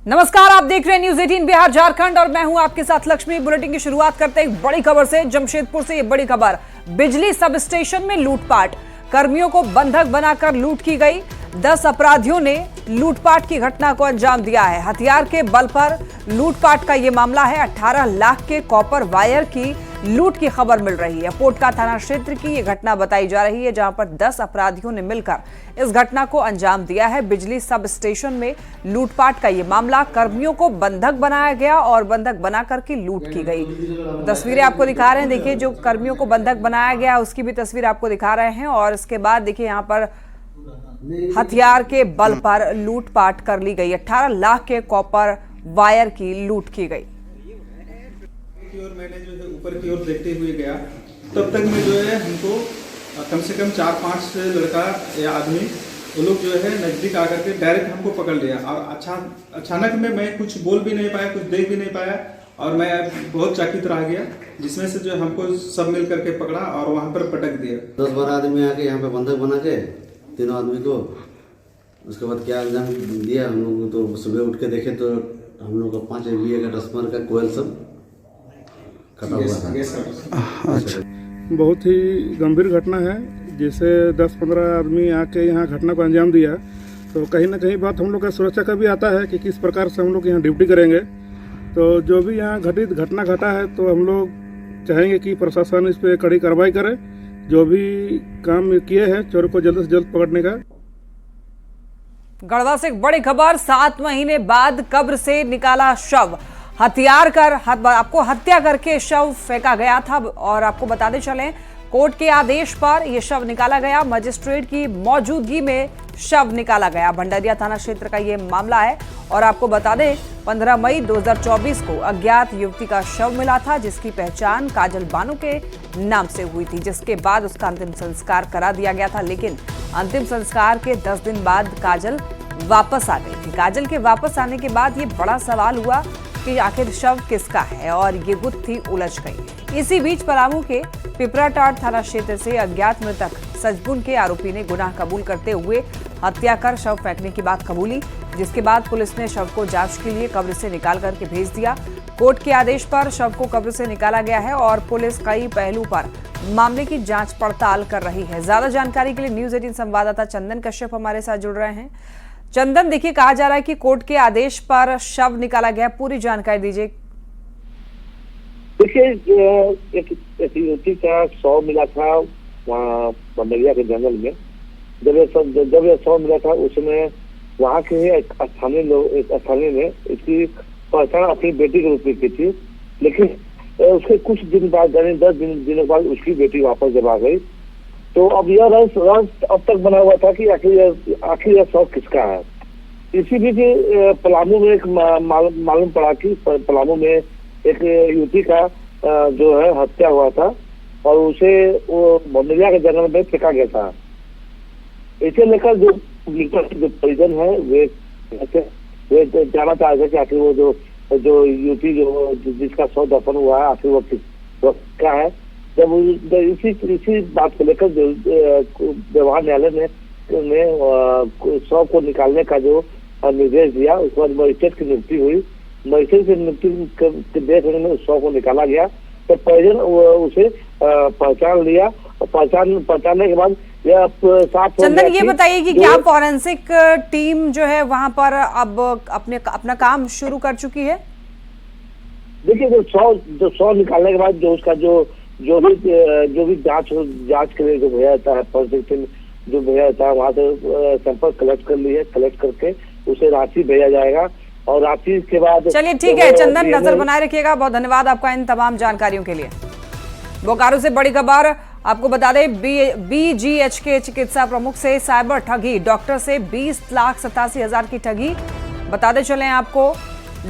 नमस्कार, आप देख रहे हैं न्यूज 18 बिहार झारखंड और मैं हूं आपके साथ लक्ष्मी। बुलेटिन की शुरुआत करते हैं एक बड़ी खबर से। जमशेदपुर से ये बड़ी खबर, बिजली सब स्टेशन में लूटपाट, कर्मियों को बंधक बनाकर लूट की गई। 10 अपराधियों ने लूटपाट की घटना को अंजाम दिया है। हथियार के बल पर लूटपाट का ये मामला है। 18 लाख के कॉपर वायर की लूट की खबर मिल रही है। पोटका थाना क्षेत्र की ये घटना बताई जा रही है, जहां पर 10 अपराधियों ने मिलकर इस घटना को अंजाम दिया है। बिजली सब स्टेशन में लूटपाट का ये मामला, कर्मियों को बंधक बनाया गया और बंधक बना करके लूट की गई। तस्वीरें आपको दिखा रहे हैं, देखिए जो कर्मियों को बंधक बनाया गया उसकी भी तस्वीर आपको दिखा रहे हैं। और इसके बाद देखिए यहाँ पर हथियार के बल पर लूटपाट कर ली गई। 18 लाख के कॉपर वायर की लूट की गई। और मैंने जो है ऊपर की ओर देखते हुए गया, तब तक में जो है हमको कम से कम 4-5 लड़का या आदमी वो लोग जो है नजदीक आकर के डायरेक्ट हमको पकड़ लिया। और अचानक में मैं कुछ बोल भी नहीं पाया, कुछ देख भी नहीं पाया और मैं बहुत चकित रह गया, जिसमें से जो हमको सब मिल करके पकड़ा और वहाँ पर पटक दिया। 10-12 आदमी आके यहाँ पे बंधक बना के तीनों आदमी को, उसके बाद क्या अंजाम दिया हम लोग तो सुबह उठ के देखे तो हम लोग का 5 MVA का ट्रांसफार्मर का कोयल सब कटा हुआ था। अच्छा, बहुत ही गंभीर घटना है। जैसे 10-15 आदमी आके यहाँ घटना को अंजाम दिया तो कहीं ना कहीं बात हम लोग का सुरक्षा का भी आता है कि किस प्रकार से हम लोग यहाँ ड्यूटी करेंगे। तो जो भी यहाँ घटित घटना घटा है तो हम लोग चाहेंगे कि प्रशासन इस पर कड़ी कार्रवाई करे। जो भी काम किए हैं चोर को जल्द से जल्द पकड़ने का। गढ़वा से एक बड़ी खबर, 7 महीने बाद कब्र से निकाला शव। हथियार कर आपको हत्या करके शव फेंका गया था। और आपको बताते चलें, कोर्ट के आदेश पर यह शव निकाला गया। मजिस्ट्रेट की मौजूदगी में शव निकाला गया। भंडारिया थाना क्षेत्र का यह मामला है। और आपको बता दें, 15 मई 2024 को अज्ञात युवती का शव मिला था, जिसकी पहचान काजल बानो के नाम से हुई थी, जिसके बाद उसका अंतिम संस्कार करा दिया गया था। लेकिन अंतिम संस्कार के 10 दिन बाद काजल वापस आ गई थी। काजल के वापस आने के बाद ये बड़ा सवाल हुआ कि आखिर शव किसका है और ये गुत्थी उलझ गई। इसी बीच पलामू के पिपराटाड़ थाना क्षेत्र से अज्ञात मृतक सजगुन के आरोपी ने गुनाह कबूल करते हुए हत्या कर शव फेंकने की बात कबूली, जिसके बाद पुलिस ने शव को जांच के लिए कब्र से निकाल करके भेज दिया। कोर्ट के आदेश पर शव को कब्र से निकाला गया है और पुलिस कई पहलू पर मामले की जांच पड़ताल कर रही है। ज्यादा जानकारी के लिए न्यूज 18 संवाददाता चंदन कश्यप हमारे साथ जुड़ रहे हैं। चंदन, देखिए कहा जा रहा है कि कोर्ट के आदेश पर शव निकाला गया, पूरी जानकारी दीजिए। देखिए, एक युवती का शव मिला था वहाँ बंदरिया के जंगल में। जब ये शव मिला था उसमें वहाँ के स्थानीय ने इसकी पहचान अपनी बेटी के रूप में की थी। लेकिन उसके कुछ दिन बाद, यानी 10 दिनों बाद उसकी बेटी वापस जब आ गई तो अब यह रहस्य अब तक बना हुआ था कि आखिर यह शव किसका है। इसी बीच पलामू में एक मालूम पड़ा कि पलामू में एक युवती का जो है हत्या हुआ था और उसे वो बंदरिया के जंगल में फेंका गया था। इसे लेकर जो परिजन है वे जानना चाह रहे थे कि आखिर वो जो युवती जिसका शव दफन हुआ है आखिर वो किसका है। जब इसी बात को लेकर व्यवहार न्यायालय ने शव को निकालने का जो निर्देश दिया, उसके बाद मजिस्ट्रेट की नियुक्ति हुई। मजिस्ट्रेट की नियुक्ति के देख में उस शव को निकाला गया तो परिजन उसे पहचान लिया। पहचानने के बाद यह साफ। चंदन, ये बताइए कि क्या फॉरेंसिक टीम जो है वहां पर अब अपना काम शुरू कर चुकी है? देखिए, जो शव निकालने के बाद जो उसका जो भी जांच के लिए जो भेजा जाता है, फॉरेंसिक टीम जो भेजा जाता है वहाँ से सैंपल कलेक्ट कर लिए, कलेक्ट करके उसे रांची भेजा जाएगा और रांची के बाद। चलिए ठीक है चंदन, नजर बनाए रखिएगा। बहुत धन्यवाद आपका इन तमाम जानकारियों के लिए। बोकारो से बड़ी खबर, आपको बता दें, BGH के चिकित्सा प्रमुख से साइबर ठगी, डॉक्टर से 20,87,000 की ठगी। बताते चलें आपको,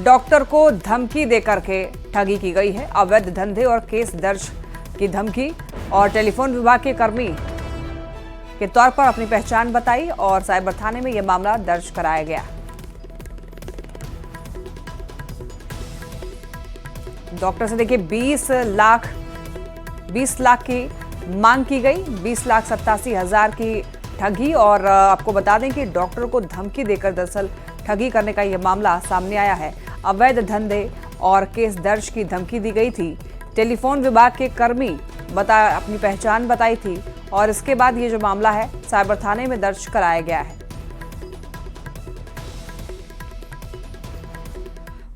डॉक्टर को धमकी देकर के ठगी की गई है। अवैध धंधे और केस दर्ज की धमकी और टेलीफोन विभाग के कर्मी के तौर पर अपनी पहचान बताई और साइबर थाने में यह मामला दर्ज कराया गया। डॉक्टर से देखिए 20 लाख की मांग की गई, 20,87,000 की ठगी। और आपको बता दें कि डॉक्टर को धमकी देकर दरअसल ठगी करने का यह मामला सामने आया है। अवैध धंधे और केस दर्ज की धमकी दी गई थी। टेलीफोन विभाग के कर्मी अपनी पहचान बताई थी और इसके बाद ये जो मामला है साइबर थाने में दर्ज कराया गया है।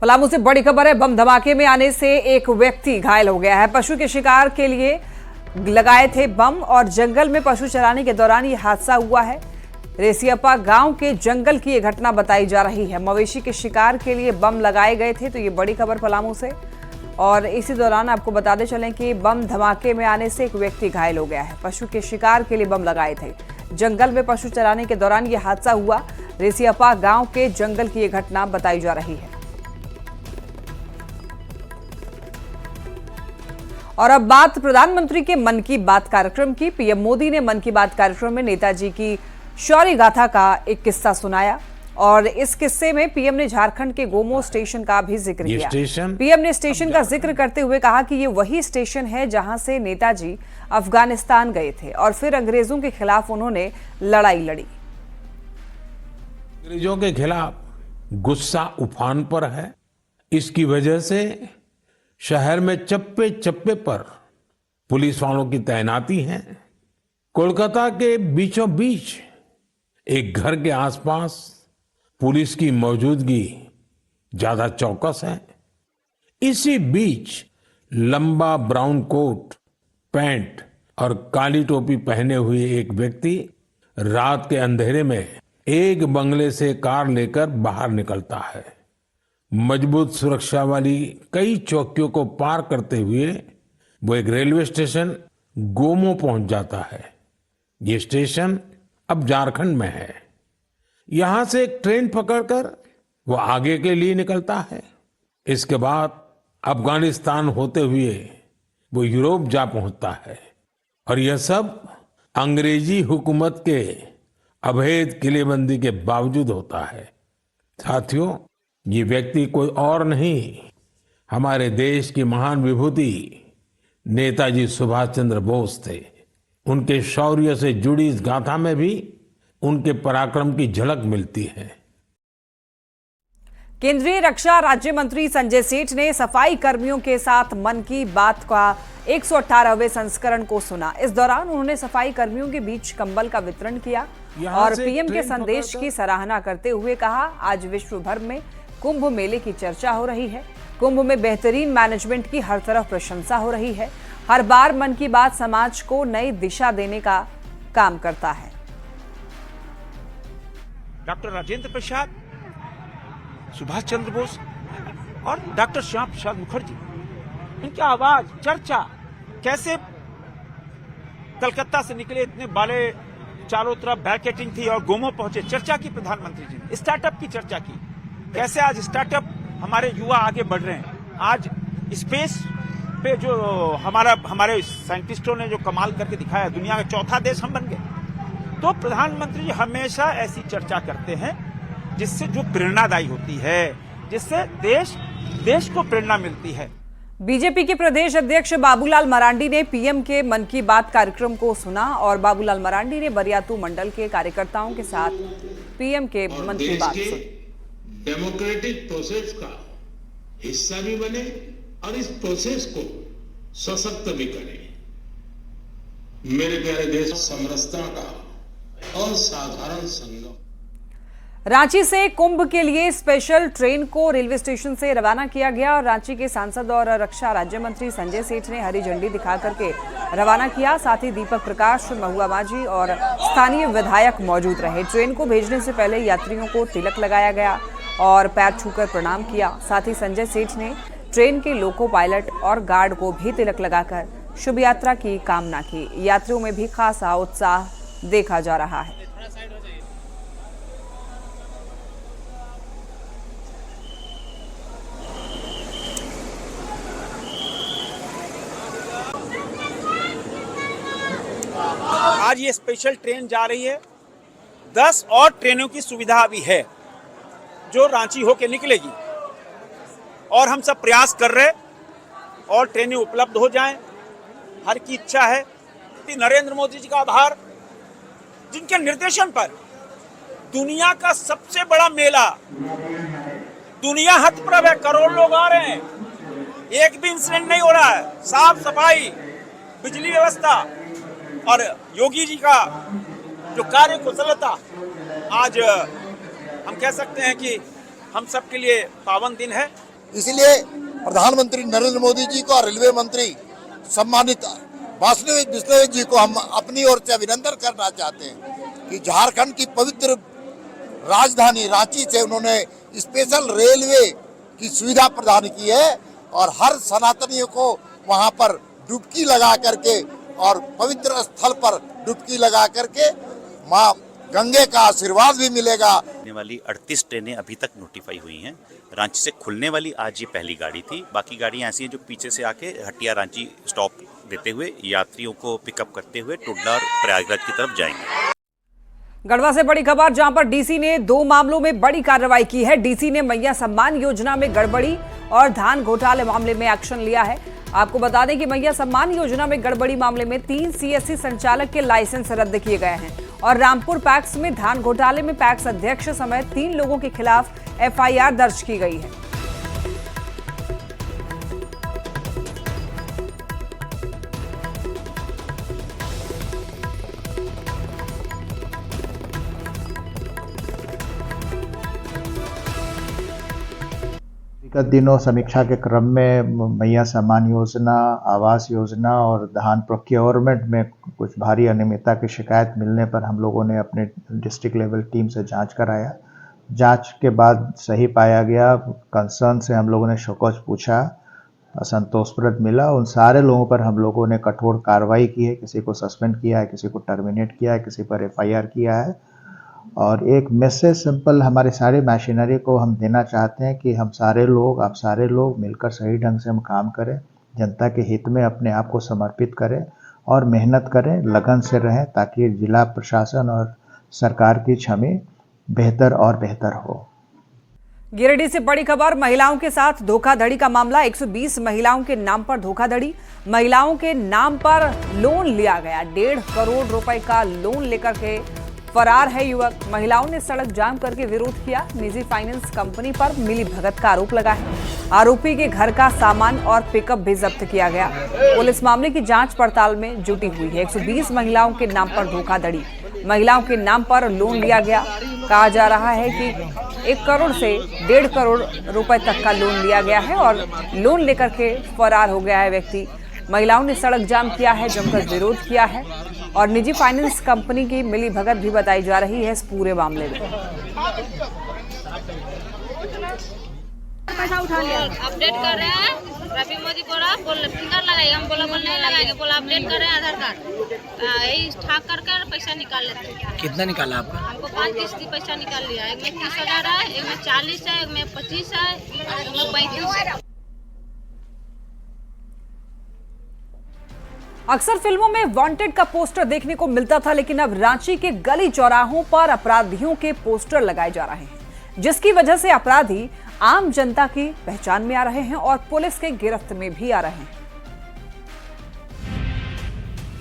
पलामू से बड़ी खबर है। बम धमाके में आने से एक व्यक्ति घायल हो गया है। पशु के शिकार के लिए लगाए थे बम और जंगल में पशु चराने के दौरान ये हादसा हुआ है। रेसियापा गांव के जंगल की ये घटना बताई जा रही है। मवेशी के शिकार के लिए बम लगाए गए थे। तो ये बड़ी खबर पलामू से, और इसी दौरान आपको बताते चलें कि बम धमाके में आने से एक व्यक्ति घायल हो गया है। पशु के शिकार के लिए बम लगाए थे। जंगल में पशु चराने के दौरान ये हादसा हुआ। रेसियापा गांव के जंगल की ये घटना बताई जा रही है। और अब बात प्रधानमंत्री के मन की बात कार्यक्रम की। पीएम मोदी ने मन की बात कार्यक्रम में नेताजी की शौर्य गाथा का एक किस्सा सुनाया और इस किस्से में पीएम ने झारखंड के गोमो स्टेशन का भी जिक्र किया। पीएम ने स्टेशन का जिक्र करते हुए कहा कि ये वही स्टेशन है जहां से नेताजी अफगानिस्तान गए थे और फिर अंग्रेजों के खिलाफ उन्होंने लड़ाई लड़ी। अंग्रेजों के खिलाफ गुस्सा उफान पर है। इसकी वजह से शहर में चप्पे चप्पे पर पुलिस वालों की तैनाती है। कोलकाता के बीचों बीच एक घर के आसपास पुलिस की मौजूदगी ज्यादा चौकस है। इसी बीच लंबा ब्राउन कोट, पैंट और काली टोपी पहने हुए एक व्यक्ति रात के अंधेरे में एक बंगले से कार लेकर बाहर निकलता है। मजबूत सुरक्षा वाली कई चौकियों को पार करते हुए वो एक रेलवे स्टेशन गोमो पहुंच जाता है। ये स्टेशन अब झारखंड में है। यहां से एक ट्रेन पकड़कर वो आगे के लिए निकलता है। इसके बाद अफगानिस्तान होते हुए वो यूरोप जा पहुंचता है और यह सब अंग्रेजी हुकूमत के अवैध किलेबंदी के बावजूद होता है। साथियों, ये व्यक्ति कोई और नहीं, हमारे देश की महान विभूति नेताजी सुभाष चंद्र बोस थे। उनके शौर्य से जुड़ी इस गाथा में भी उनके पराक्रम की झलक मिलती है। केंद्रीय रक्षा राज्य मंत्री संजय सेठ ने सफाई कर्मियों के साथ मन की बात का 118वें संस्करण को सुना। इस दौरान उन्होंने सफाई कर्मियों के बीच कंबल का वितरण किया और पीएम के संदेश की सराहना करते हुए कहा, आज विश्व भर में कुंभ मेले की चर्चा हो रही है। कुंभ में बेहतरीन मैनेजमेंट की हर तरफ प्रशंसा हो रही है। हर बार मन की बात समाज को नई दिशा देने का काम करता है। डॉक्टर राजेंद्र प्रसाद, सुभाष चंद्र बोस और डॉक्टर श्याम प्रसाद मुखर्जी, इनकी आवाज, चर्चा, कैसे कलकत्ता से निकले इतने बड़े, चारों तरफ बैरिकेडिंग थी और गोमो पहुंचे, चर्चा की प्रधानमंत्री जी ने, स्टार्टअप की चर्चा की, कैसे आज स्टार्टअप हमारे युवा आगे बढ़ रहे हैं। आज स्पेस पे जो हमारे साइंटिस्टों ने जो कमाल करके दिखाया, दुनिया का चौथा देश हम बन गए। तो प्रधानमंत्री जी हमेशा ऐसी चर्चा करते हैं जिससे जो प्रेरणादायी होती है, जिससे देश को प्रेरणा मिलती है। बीजेपी के प्रदेश अध्यक्ष बाबूलाल मरांडी ने पीएम के मन की बात कार्यक्रम को सुना और बाबूलाल मरांडी ने बरियातू मंडल के कार्यकर्ताओं के साथ पीएम के मन की बात सुनी। डेमोक्रेटिक प्रोसेस का हिस्सा भी बने और इस प्रोसेस को सशक्त भी करें। मेरे प्यारे देश, समरसता का असाधारण संगम। रांची से कुंभ के लिए स्पेशल ट्रेन को रेलवे स्टेशन से रवाना किया गया और रांची के सांसद और रक्षा राज्य मंत्री संजय सेठ ने हरी झंडी दिखा करके रवाना किया। साथ ही दीपक प्रकाश, महुआ माझी और स्थानीय विधायक मौजूद रहे। ट्रेन को भेजने से पहले यात्रियों को तिलक लगाया गया और पैर छूकर प्रणाम किया। साथ ही संजय सेठ ने ट्रेन के लोको पायलट और गार्ड को भी तिलक लगाकर शुभ यात्रा की कामना की। यात्रियों में भी खासा उत्साह देखा जा रहा है। आज ये स्पेशल ट्रेन जा रही है। 10 और ट्रेनों की सुविधा अभी है जो रांची होके निकलेगी और हम सब प्रयास कर रहे और ट्रेनें उपलब्ध हो जाएं। हर की इच्छा है कि नरेंद्र मोदी जी का आभार, जिनके निर्देशन पर दुनिया का सबसे बड़ा मेला, दुनिया हतप्रभ है, करोड़ लोग आ रहे हैं, एक भी इंसिडेंट नहीं हो रहा है। साफ सफाई, बिजली व्यवस्था और योगी जी का जो कार्य कुशलता, आज हम कह सकते हैं कि हम सबके लिए पावन दिन है। इसलिए प्रधानमंत्री नरेंद्र मोदी जी को और रेलवे मंत्री सम्मानित वासुदेव विष्णु जी को हम अपनी ओर से अभिनंदन करना चाहते हैं कि झारखंड की पवित्र राजधानी रांची से उन्होंने स्पेशल रेलवे की सुविधा प्रदान की है और हर सनातनियों को वहां पर डुबकी लगा करके और पवित्र स्थल पर डुबकी लगा करके मां गंगे का आशीर्वाद भी मिलेगा। खुलने वाली 38 ट्रेनें अभी तक नोटिफाई हुई हैं। रांची से खुलने वाली आज ये पहली गाड़ी थी। बाकी गाड़ियां ऐसी हैं जो पीछे से आके हटिया रांची स्टॉप देते हुए यात्रियों को पिकअप करते हुए टुडला और प्रयागराज की तरफ जाएंगे। गढ़वा से बड़ी खबर, जहां पर डीसी ने 2 मामलों में बड़ी कार्रवाई की है। डीसी ने मैया सम्मान योजना में गड़बड़ी और धान घोटाले मामले में एक्शन लिया है। आपको बता दें कि मैया सम्मान योजना में गड़बड़ी मामले में 3 सीएससी संचालक के लाइसेंस रद्द किए गए हैं और रामपुर पैक्स में धान घोटाले में पैक्स अध्यक्ष समेत 3 लोगों के खिलाफ एफआईआर दर्ज की गई है। विगत दिनों समीक्षा के क्रम में मैया सम्मान योजना, आवास योजना और धान प्रोक्योरमेंट में कुछ भारी अनियमितता की शिकायत मिलने पर हम लोगों ने अपने डिस्ट्रिक्ट लेवल टीम से जांच कराया। जांच के बाद सही पाया गया। कंसर्न से हम लोगों ने शोकॉज पूछा, असंतोषप्रद मिला। उन सारे लोगों पर हम लोगों ने कठोर कार्रवाई की है। किसी को सस्पेंड किया है, किसी को टर्मिनेट किया है, किसी पर एफआईआर किया है। और एक मैसेज सिंपल हमारे सारे मशीनरी को हम देना चाहते हैं कि हम सारे लोग, आप सारे लोग मिलकर सही ढंग से हम काम करें, जनता के हित में अपने आप को समर्पित करें और मेहनत करें, लगन से रहें, ताकि जिला प्रशासन और सरकार की छवि बेहतर और बेहतर हो। गिरिडीह से बड़ी खबर, महिलाओं के साथ धोखाधड़ी का मामला। 120 महिलाओं के नाम पर धोखाधड़ी। महिलाओं के नाम पर लोन लिया गया। 1.5 करोड़ रुपए का लोन लेकर के फरार है युवक। महिलाओं ने सड़क जाम करके विरोध किया। निजी फाइनेंस कंपनी पर मिली भगत का आरोप लगा है। आरोपी के घर का सामान और पिकअप भी जब्त किया गया। पुलिस मामले की जांच पड़ताल में जुटी हुई है। 120 महिलाओं के नाम पर धोखाधड़ी। महिलाओं के नाम पर लोन लिया गया। कहा जा रहा है कि 1 करोड़ से 1.5 करोड़ रुपए तक का लोन लिया गया है और लोन लेकर के फरार हो गया है व्यक्ति। महिलाओं ने सड़क जाम किया है, जमकर विरोध किया है और निजी फाइनेंस कंपनी की मिली भगत भी बताई जा रही है इस पूरे मामले में। पैसा उठा लिया, अपडेट कर रहे हैं। रवि मोदी बोला फिंगर लगाइए, हम बोला नहीं लगाएंगे, बोला अपडेट कर रहे हैं आधार कार्ड, यही ठाक करके पैसा निकाल लेते हैं। कितना निकाला आपका? हमको 5 किस्ती पैसा निकाल लिया। एक में 30,000 है, एक में 40 है, एक में 25 है, एक में 35 है। अक्सर फिल्मों में वांटेड का पोस्टर देखने को मिलता था, लेकिन अब रांची के गली चौराहों पर अपराधियों के पोस्टर लगाए जा रहे हैं, जिसकी वजह से अपराधी आम जनता की पहचान में आ रहे हैं और पुलिस के गिरफ्त में भी आ रहे हैं।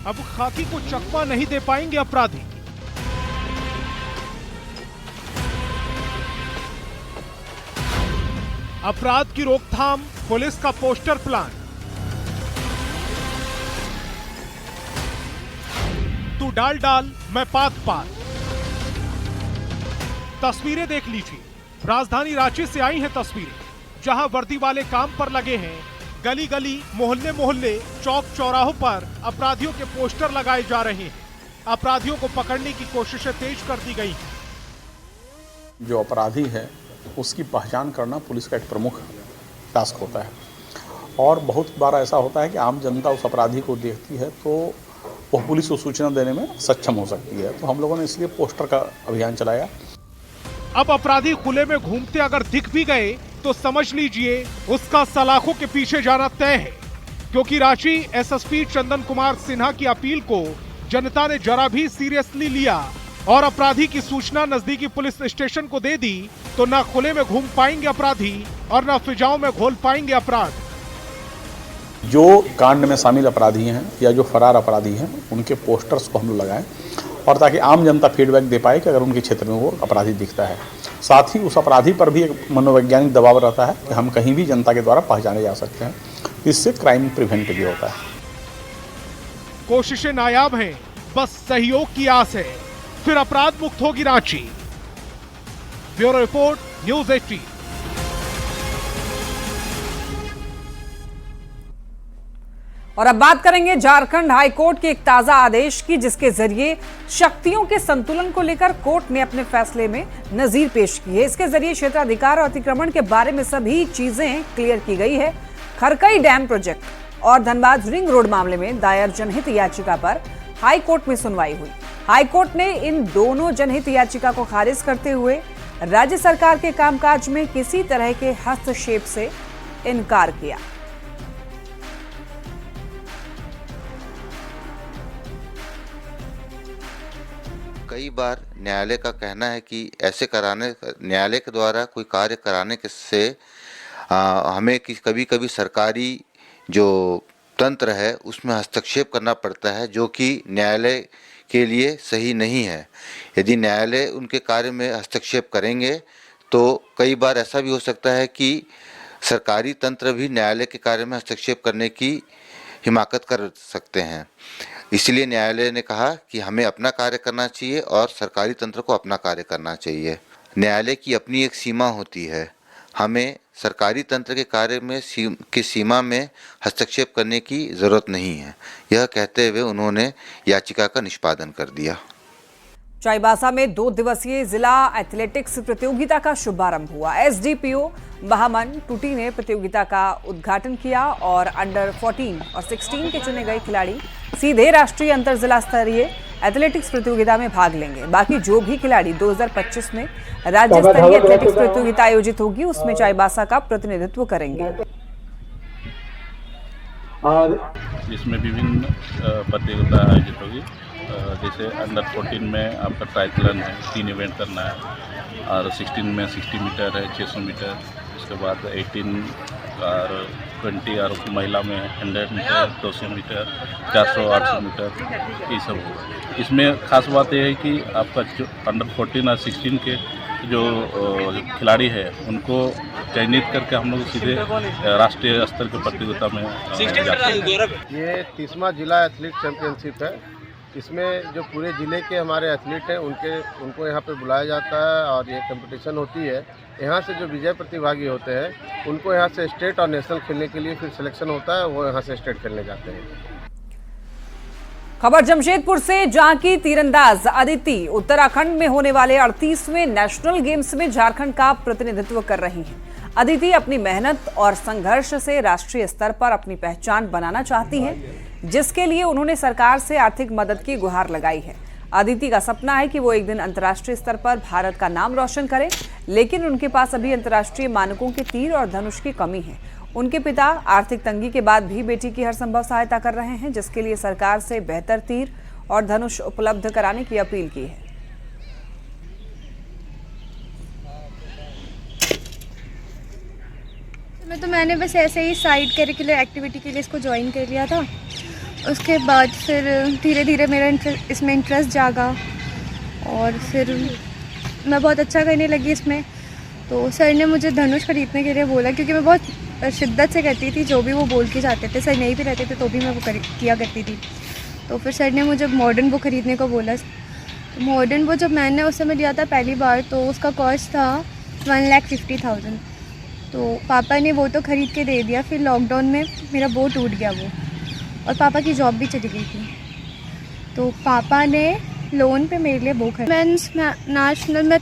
अब खाकी को चकमा नहीं दे पाएंगे अपराधी। अपराध की रोकथाम, पुलिस का पोस्टर प्लान। तू डाल डाल, मैं पात पात। तस्वीरें देख लीजिए। राजधानी रांची से आई हैं तस्वीरें, जहां वर्दी वाले काम पर लगे हैं। गली गली, मोहल्ले मोहल्ले, चौक चौराहों पर अपराधियों के पोस्टर लगाए जा रहे हैं। अपराधियों को पकड़ने की कोशिशें तेज कर दी गई हैं। जो अपराधी है उसकी पहचान करना पुलिस का एक प्रमुख टास्क होता है और बहुत बार ऐसा होता है कि आम जनता उस अपराधी को देखती है तो वो पुलिस को सूचना देने में सक्षम हो सकती है। तो हम लोगों ने इसलिए पोस्टर का अभियान चलाया। अब अपराधी खुले में घूमते अगर दिख भी गए तो समझ लीजिए उसका सलाखों के पीछे जाना तय है, क्योंकि रांची एसएसपी चंदन कुमार सिन्हा की अपील को जनता ने जरा भी सीरियसली लिया और अपराधी की सूचना नजदीकी पुलिस स्टेशन को दे दी तो न खुले में घूम पाएंगे अपराधी और न फिजाओं में घोल पाएंगे अपराध। जो कांड में शामिल अपराधी हैं या जो फरार अपराधी हैं उनके पोस्टर्स को हम लोग लगाएं और ताकि आम जनता फीडबैक दे पाए कि अगर उनके क्षेत्र में वो अपराधी दिखता है। साथ ही उस अपराधी पर भी एक मनोवैज्ञानिक दबाव रहता है कि हम कहीं भी जनता के द्वारा पहचाने जा सकते हैं। इससे क्राइम प्रिवेंट भी होता है। कोशिशें नायाब हैं, बस सहयोग की आस है, फिर अपराध मुक्त होगी रांची। Bureau report, news 18। और अब बात करेंगे झारखंड हाईकोर्ट के एक ताजा आदेश की, जिसके जरिए शक्तियों के संतुलन को लेकर कोर्ट ने अपने फैसले में नजीर पेश की है। इसके जरिए क्षेत्राधिकार और अतिक्रमण के बारे में सभी चीजें क्लियर की गई है। खरकई डैम प्रोजेक्ट और धनबाद रिंग रोड मामले में दायर जनहित याचिका पर हाईकोर्ट में सुनवाई हुई। हाईकोर्ट ने इन दोनों जनहित याचिका को खारिज करते हुए राज्य सरकार के कामकाज में किसी तरह के हस्तक्षेप से इनकार किया। कई बार न्यायालय का कहना है कि ऐसे कराने, न्यायालय के द्वारा कोई कार्य कराने के से हमें कभी कभी सरकारी जो तंत्र है उसमें हस्तक्षेप करना पड़ता है, जो कि न्यायालय के लिए सही नहीं है। यदि न्यायालय उनके कार्य में हस्तक्षेप करेंगे तो कई बार ऐसा भी हो सकता है कि सरकारी तंत्र भी न्यायालय के कार्य में हस्तक्षेप करने की हिमाकत कर सकते हैं। इसलिए न्यायालय ने कहा कि हमें अपना कार्य करना चाहिए और सरकारी तंत्र को अपना कार्य करना चाहिए। न्यायालय की अपनी एक सीमा होती है, हमें सरकारी तंत्र के कार्य में की सीमा में हस्तक्षेप करने की जरूरत नहीं है। यह कहते हुए उन्होंने याचिका का निष्पादन कर दिया। चाईबासा में 2 दिवसीय जिला एथलेटिक्स प्रतियोगिता का शुभारंभ हुआ। एसडीपीओ बहामन टूटी ने प्रतियोगिता का उद्घाटन किया और अंडर 14 और 16 के चुने गए खिलाड़ी सीधे राष्ट्रीय अंतर जिला स्तरीय एथलेटिक्स प्रतियोगिता में भाग लेंगे। बाकी जो भी खिलाड़ी 2025 में राज्य स्तरीय एथलेटिक्स प्रतियोगिता आयोजित होगी उसमें चाईबासा का प्रतिनिधित्व करेंगे। इसमें विभिन्न प्रतियोगिता आयोजित होगी, जैसे अंडर 14 में आपका ट्राइथलन है, 3 इवेंट करना है, और 16 में 60 मीटर है, 600 मीटर, उसके बाद 18 और 20 और महिला में 100 मीटर, 200 मीटर, 400, 800 मीटर, ये सब होगा। इसमें खास बात यह है कि आपका जो अंडर 14 और 16 के जो खिलाड़ी है उनको चयनित करके हम लोग सीधे राष्ट्रीय स्तर के प्रतियोगिता में जाते हैं। ये 30वां जिला एथलीट चैंपियनशिप है। इसमें जो पूरे ज़िले के हमारे एथलीट हैं उनको यहाँ पे बुलाया जाता है और ये कंपटीशन होती है। यहाँ से जो विजय प्रतिभागी होते हैं उनको यहाँ से स्टेट और नेशनल खेलने के लिए फिर सिलेक्शन होता है, वो यहाँ से स्टेट खेलने जाते हैं। खबर जमशेदपुर से, जहां की तीरंदाज अदिति उत्तराखंड में होने वाले 38वें नेशनल गेम्स में झारखंड का प्रतिनिधित्व कर रही हैं। अदिति अपनी मेहनत और संघर्ष से राष्ट्रीय स्तर पर अपनी पहचान बनाना चाहती हैं, जिसके लिए उन्होंने सरकार से आर्थिक मदद की गुहार लगाई है। अदिति का सपना है कि वो एक दिन अंतर्राष्ट्रीय स्तर पर भारत का नाम रोशन करें, लेकिन उनके पास अभी अंतर्राष्ट्रीय मानकों के तीर और धनुष की कमी है। उनके पिता आर्थिक तंगी के बाद भी बेटी की हर संभव सहायता कर रहे हैं, जिसके लिए सरकार से बेहतर तीर और धनुष उपलब्ध कराने की अपील की है। तो मैंने बस ऐसे ही साइड करिकुलर एक्टिविटी के लिए इसको ज्वाइन कर लिया था। उसके बाद फिर धीरे धीरे मेरा इसमें इंटरेस्ट जागा और फिर मैं बहुत अच्छा करने लगी इसमें। तो सर ने मुझे धनुष खरीदने के लिए बोला, क्योंकि मैं बहुत शिद्दत से करती थी, जो भी वो बोल के जाते थे, सर नहीं भी रहते थे तो भी मैं वो किया करती थी। तो फिर सर ने मुझे मॉडर्न बुक खरीदने को बोला। तो मॉडर्न बुक जब मैंने उस समय लिया था पहली बार, तो उसका कॉस्ट था 1,50,000। तो पापा ने वो तो ख़रीद के दे दिया। फिर लॉकडाउन में मेरा वो टूट गया वो, और पापा की जॉब भी चली गई थी। तो पापा ने लोन पे मेरे लिए वो खरीदा। मेंस नेशनल में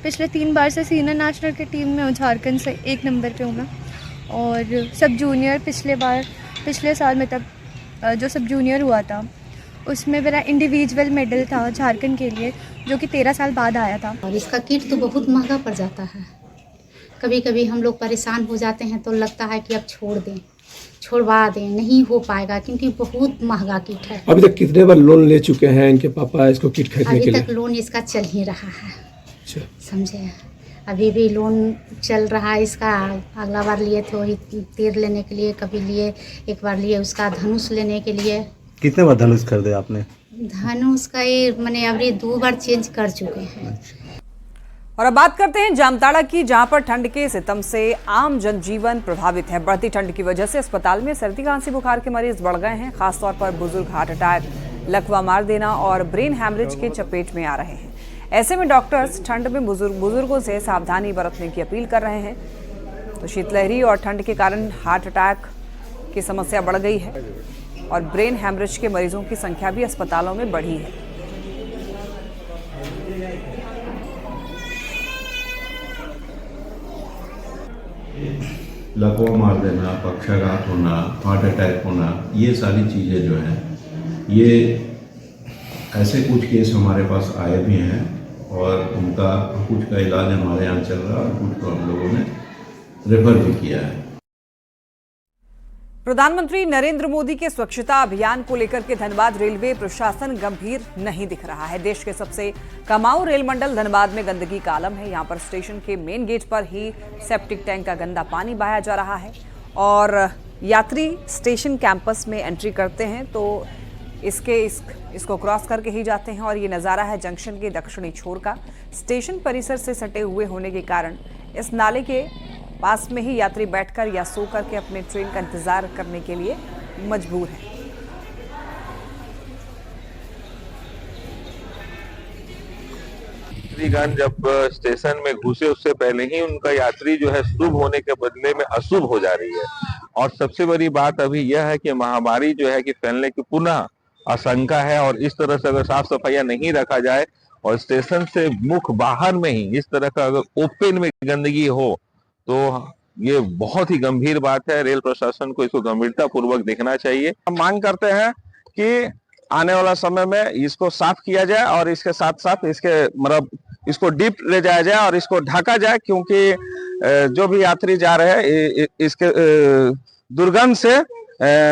पिछले 3 बार से सीनियर नेशनल की टीम में हूँ, झारखंड से 1 नंबर पे हूँ मैं। और सब जूनियर पिछले साल में तब जो सब जूनियर हुआ था उसमें मेरा इंडिविजुअल मेडल था झारखंड के लिए, जो कि 13 साल बाद आया था। और इसका किट तो बहुत महंगा पड़ जाता है। कभी कभी हम लोग परेशान हो जाते हैं तो लगता है कि अब छुड़वा दें, नहीं हो पाएगा क्योंकि बहुत महंगा किट है। अभी तक कितने बार लोन ले चुके हैं इनके पापा इसको किट खरीदने के लिए? अभी तक लोन इसका चल ही रहा है, समझे। अभी भी लोन चल रहा है इसका। अगला बार लिए थे वही तीर लेने के लिए, कभी लिए, एक बार लिए उसका धनुष लेने के लिए। कितने बार धनुष खरीदे आपने? धनुष का ये मैंने अभी 2 बार चेंज कर चुके हैं। और अब बात करते हैं जामताड़ा की, जहां पर ठंड के सितम से आम जनजीवन प्रभावित है। बढ़ती ठंड की वजह से अस्पताल में सर्दी खांसी बुखार के मरीज बढ़ गए हैं। खासतौर पर बुजुर्ग हार्ट अटैक, लकवा मार देना और ब्रेन हैमरेज के चपेट में आ रहे हैं। ऐसे में डॉक्टर्स ठंड में बुजुर्गों से सावधानी बरतने की अपील कर रहे हैं। तो शीतलहरी और ठंड के कारण हार्ट अटैक की समस्या बढ़ गई है और ब्रेन हैमरेज के मरीजों की संख्या भी अस्पतालों में बढ़ी है। लकवा मार देना, पक्षाघात होना, हार्ट अटैक होना, ये सारी चीज़ें जो हैं, ये ऐसे कुछ केस हमारे पास आए भी हैं और उनका कुछ का इलाज हमारे यहाँ चल रहा है और कुछ को हम लोगों ने रेफर भी किया है। प्रधानमंत्री नरेंद्र मोदी के स्वच्छता अभियान को लेकर के धनबाद रेलवे प्रशासन गंभीर नहीं दिख रहा है। देश के सबसे कमाऊ रेल मंडल धनबाद में गंदगी का आलम है। यहां पर स्टेशन के मेन गेट पर ही सेप्टिक टैंक का गंदा पानी बहाया जा रहा है और यात्री स्टेशन कैंपस में एंट्री करते हैं तो इसको क्रॉस करके ही जाते हैं। और ये नज़ारा है जंक्शन के दक्षिणी छोर का। स्टेशन परिसर से सटे हुए होने के कारण इस नाले के पास में ही यात्री बैठकर या सो करके अपने ट्रेन का इंतजार करने के लिए मजबूर है। यात्रीगण जब स्टेशन में घुसे उससे पहले ही उनका यात्री जो है शुभ होने के बदले में अशुभ हो जा रही है। और सबसे बड़ी बात अभी यह है कि महामारी जो है कि फैलने की पुनः आशंका है और इस तरह से अगर साफ सफाई नहीं रखा जाए और स्टेशन से मुख बाहर में ही इस तरह का अगर ओपन में गंदगी हो तो ये बहुत ही गंभीर बात है। रेल प्रशासन को इसको गंभीरता पूर्वक देखना चाहिए। हम मांग करते हैं कि आने वाला समय में इसको साफ किया जाए और इसके साथ साथ इसके मतलब इसको डीप ले जाया जाए और इसको ढका जाए, क्योंकि जो भी यात्री जा रहे हैं इसके दुर्गंध से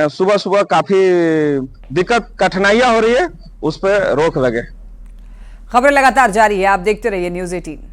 सुबह सुबह काफी दिक्कत कठिनाइयां हो रही है, उस पर रोक लगे। खबरें लगातार जारी है, आप देखते रहिए न्यूज़ 18।